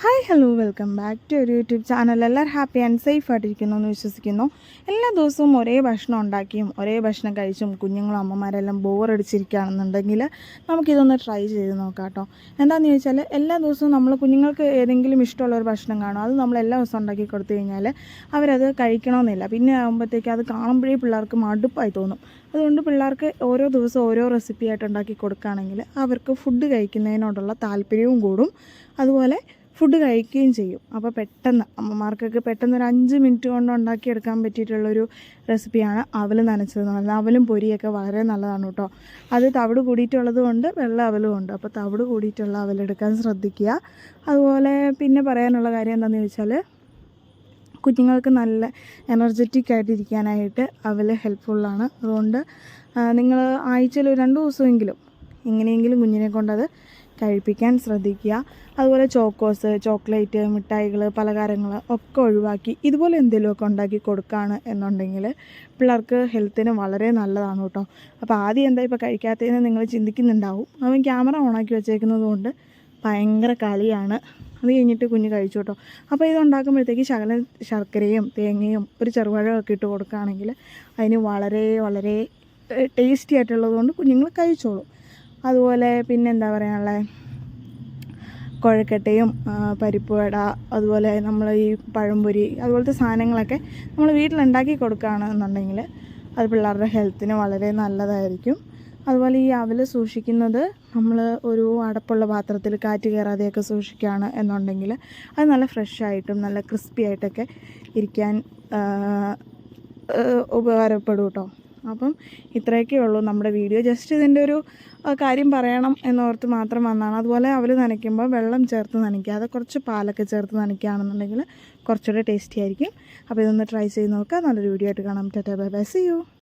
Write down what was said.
Hi hello welcome back to ഒരു YouTube channel. എല്ലാവരും happy and safe ആയിട്ടിരിക്കുന്നു എന്ന് വിശ്വസിക്കുന്നു. എല്ലാ ദിവസവും ഒരേ ഭക്ഷണം ഉണ്ടാക്കിയും ഒരേ ഭക്ഷണം കഴിച്ചും കുഞ്ഞുങ്ങളും അമ്മമാരെല്ലാം ബോറടിച്ചിരിക്കുകയാണെന്നുണ്ടെങ്കിൽ നമുക്കിതൊന്ന് ട്രൈ ചെയ്ത് നോക്കാം കേട്ടോ. എന്താണെന്ന് ചോദിച്ചാൽ എല്ലാ ദിവസവും നമ്മൾ കുഞ്ഞുങ്ങൾക്ക് ഏതെങ്കിലും ഇഷ്ടമുള്ള ഒരു ഭക്ഷണം കാണും. അത് നമ്മൾ എല്ലാ ദിവസവും ഉണ്ടാക്കി കൊടുത്തു കഴിഞ്ഞാൽ അവരത് കഴിക്കണമെന്നില്ല. പിന്നെ ആകുമ്പോഴത്തേക്ക് അത് കാണുമ്പോഴേ പിള്ളേർക്ക് മടുപ്പായി തോന്നും. അതുകൊണ്ട് പിള്ളേർക്ക് ഓരോ ദിവസവും ഓരോ റെസിപ്പി ആയിട്ട് ഉണ്ടാക്കി കൊടുക്കുകയാണെങ്കിൽ അവർക്ക് ഫുഡ് കഴിക്കുന്നതിനോടുള്ള താല്പര്യവും കൂടും, അതുപോലെ ഫുഡ് കഴിക്കുകയും ചെയ്യും. അപ്പോൾ പെട്ടെന്ന് അമ്മമാർക്കൊക്കെ പെട്ടെന്ന് ഒരു 5 മിനിറ്റ് കൊണ്ട് ഉണ്ടാക്കിയെടുക്കാൻ പറ്റിയിട്ടുള്ളൊരു റെസിപ്പിയാണ് അവൽ നനച്ചതെന്ന് പറയുന്നത്. അവലും പൊരിയൊക്കെ വളരെ നല്ലതാണ് കേട്ടോ. അത് തവിട് കൂടിയിട്ടുള്ളത് കൊണ്ട് വെള്ള അവലും ഉണ്ട്. അപ്പോൾ തവിട് കൂടിയിട്ടുള്ള അവലെടുക്കാൻ ശ്രദ്ധിക്കുക. അതുപോലെ പിന്നെ പറയാനുള്ള കാര്യം എന്താണെന്ന് ചോദിച്ചാൽ, കുഞ്ഞുങ്ങൾക്ക് നല്ല എനർജറ്റിക് ആയിട്ടിരിക്കാനായിട്ട് അവൽ ഹെൽപ്ഫുള്ളാണ്. അതുകൊണ്ട് നിങ്ങൾ ആഴ്ചയിൽ 2 ദിവസമെങ്കിലും എങ്ങനെയെങ്കിലും കുഞ്ഞിനെ കൊണ്ടത് കഴിപ്പിക്കാൻ ശ്രദ്ധിക്കുക. അതുപോലെ ചോക്കോസ്, ചോക്ലേറ്റ്, മിഠായികൾ, പലഹാരങ്ങൾ ഒക്കെ ഒഴിവാക്കി ഇതുപോലെ എന്തെങ്കിലുമൊക്കെ ഉണ്ടാക്കി കൊടുക്കുകയാണ് എന്നുണ്ടെങ്കിൽ പിള്ളേർക്ക് ഹെൽത്തിന് വളരെ നല്ലതാണ് കേട്ടോ. അപ്പോൾ ആദ്യം എന്താ ഇപ്പോൾ കഴിക്കാത്തതെന്ന് നിങ്ങൾ ചിന്തിക്കുന്നുണ്ടാവും. അവൻ ക്യാമറ ഓണാക്കി വെച്ചേക്കുന്നത് കൊണ്ട് ഭയങ്കര കളിയാണ്. അത് കഴിഞ്ഞിട്ട് കുഞ്ഞ് കഴിച്ചു കേട്ടോ. അപ്പോൾ ഇതുണ്ടാക്കുമ്പോഴത്തേക്ക് ശകലം ശർക്കരയും തേങ്ങയും ഒരു ചെറുപഴമൊക്കെ ഇട്ട് കൊടുക്കുകയാണെങ്കിൽ അതിന് വളരെ വളരെ ടേസ്റ്റി ആയിട്ടുള്ളത് കൊണ്ട് കുഞ്ഞുങ്ങൾ കഴിച്ചോളും. അതുപോലെ പിന്നെ എന്താ പറയാനുള്ളത്, കുഴക്കട്ടയും പരിപ്പ് വട, അതുപോലെ നമ്മൾ ഈ പഴംപൊരി അതുപോലത്തെ സാധനങ്ങളൊക്കെ നമ്മൾ വീട്ടിലുണ്ടാക്കി കൊടുക്കുകയാണെന്നുണ്ടെങ്കിൽ അത് പിള്ളേരുടെ ഹെൽത്തിന് വളരെ നല്ലതായിരിക്കും. അതുപോലെ ഈ അവൽ സൂക്ഷിക്കുന്നത് നമ്മൾ ഒരു അടപ്പുള്ള പാത്രത്തിൽ കാറ്റ് കയറാതെയൊക്കെ സൂക്ഷിക്കുകയാണ് എന്നുണ്ടെങ്കിൽ അത് നല്ല ഫ്രഷായിട്ടും നല്ല ക്രിസ്പി ആയിട്ടൊക്കെ ഇരിക്കാൻ ഉപകാരപ്പെടും കേട്ടോ. അപ്പം ഇത്രയൊക്കെ ഉള്ളൂ നമ്മുടെ വീഡിയോ. ജസ്റ്റ് ഇതിൻ്റെ ഒരു കാര്യം പറയണം എന്നോർത്ത് മാത്രം വന്നതാണ്. അതുപോലെ അവൽ നനയ്ക്കുമ്പോൾ വെള്ളം ചേർത്ത് നനയ്ക്കുക, കുറച്ച് പാലൊക്കെ ചേർത്ത് നനയ്ക്കുകയാണെന്നുണ്ടെങ്കിൽ കുറച്ചുകൂടെ ടേസ്റ്റി ആയിരിക്കും. അപ്പോൾ ഇതൊന്ന് ട്രൈ ചെയ്ത് നോക്കുക. നല്ലൊരു വീഡിയോ ആയിട്ട് കാണാം. Tata bye bye, see U.